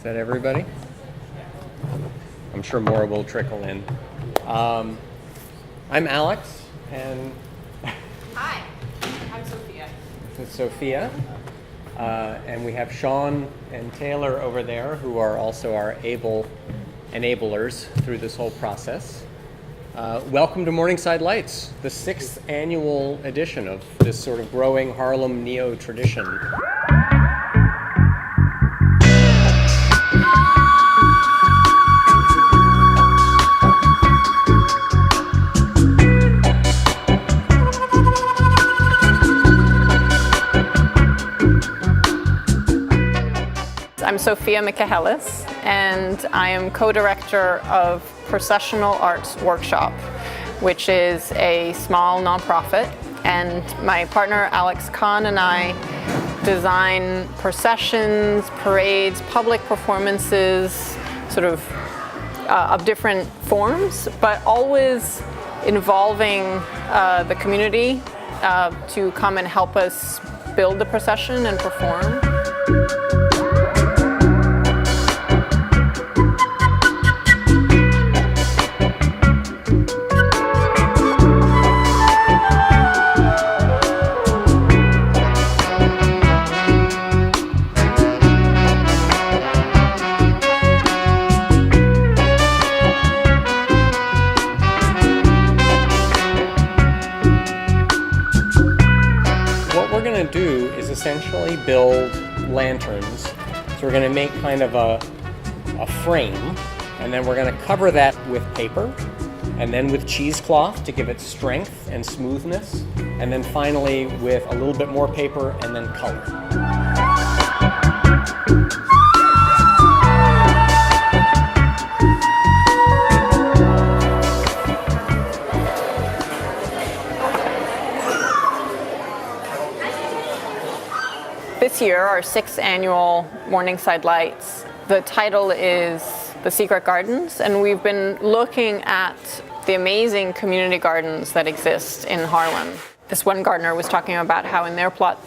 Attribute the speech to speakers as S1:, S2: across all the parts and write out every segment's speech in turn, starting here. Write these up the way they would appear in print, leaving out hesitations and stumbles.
S1: that everybody? I'm sure more will trickle in. I'm Alex, and
S2: hi, I'm Sophia.
S1: This is Sophia, and we have Sean and Taylor over there, who are also our able enablers through this whole process. Welcome to Morningside Lights, the 6th annual edition of this sort of growing Harlem neo-tradition.
S2: I'm Sophia Michahelles, and I am co-director of Processional Arts Workshop, which is a small nonprofit. And my partner Alex Kahn and I design processions, parades, public performances, sort of different forms, but always involving the community to come and help us build the procession and perform.
S1: Do is essentially build lanterns. So we're going to make kind of a frame, and then we're going to cover that with paper, and then with cheesecloth to give it strength and smoothness, and then finally with a little bit more paper and then color.
S2: This year, our 6th annual Morningside Lights, the title is The Secret Gardens, and we've been looking at the amazing community gardens that exist in Harlem. This one gardener was talking about how in their plot,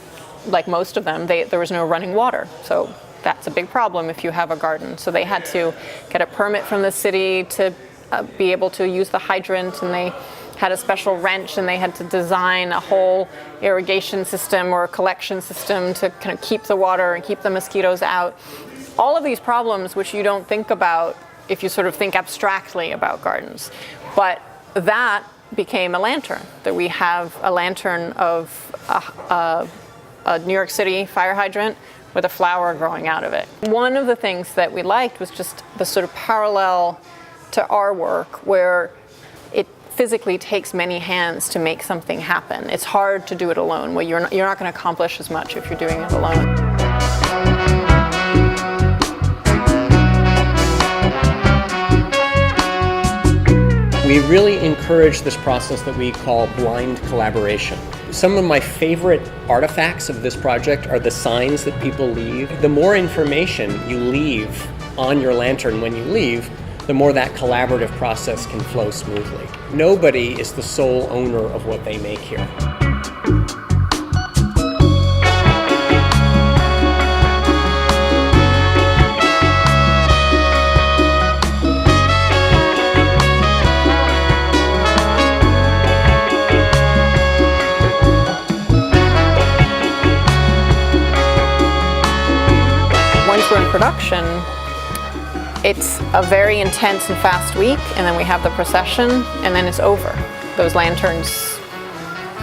S2: like most of them, there was no running water. So that's a big problem if you have a garden. So they had to get a permit from the city to be able to use the hydrant, and they had a special wrench, and they had to design a whole irrigation system or a collection system to kind of keep the water and keep the mosquitoes out. All of these problems which you don't think about if you sort of think abstractly about gardens. But that became a lantern, that we have a lantern of a New York City fire hydrant with a flower growing out of it. One of the things that we liked was just the sort of parallel to our work, where it physically takes many hands to make something happen. It's hard to do it alone. Well, you're not going to accomplish as much if you're doing it alone.
S1: We really encourage this process that we call blind collaboration. Some of my favorite artifacts of this project are the signs that people leave. The more information you leave on your lantern when you leave, the more that collaborative process can flow smoothly. Nobody is the sole owner of what they make here.
S2: Once we're in production, it's a very intense and fast week, and then we have the procession, and then it's over. Those lanterns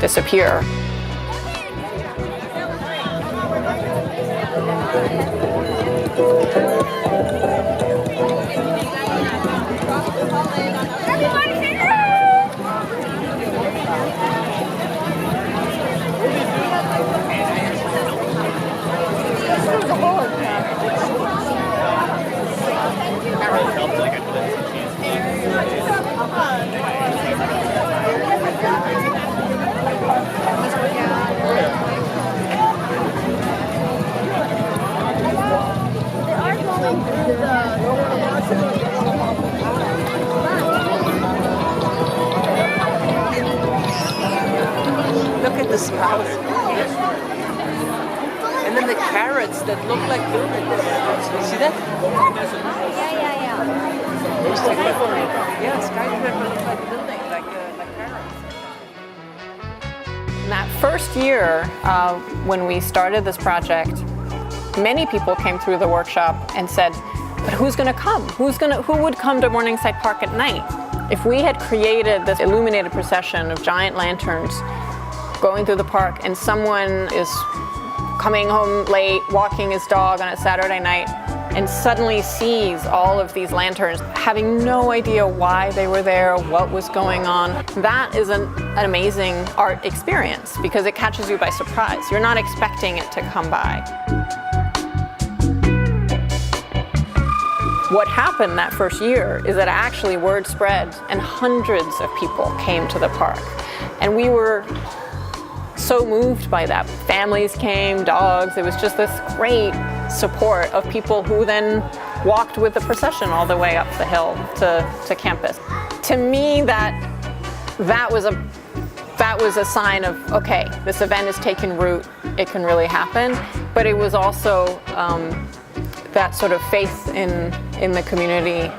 S2: disappear.
S3: Look at the sprouts. And then the carrots that look like donuts. See that?
S2: it?
S3: Yeah, skyscraper looks like a building, like Paris.
S2: In that first year, when we started this project, many people came through the workshop and said, but who's going to come? Who would come to Morningside Park at night? If we had created this illuminated procession of giant lanterns going through the park and someone is coming home late, walking his dog on a Saturday night, and suddenly sees all of these lanterns, having no idea why they were there, what was going on, that is an amazing art experience because it catches you by surprise. You're not expecting it to come by. What happened that first year is that actually word spread and hundreds of people came to the park. And we were so moved by that. Families came, dogs, it was just this great support of people who then walked with the procession all the way up the hill to campus. To me, that was a sign of, okay, this event is taking root, it can really happen, but it was also that sort of faith in the community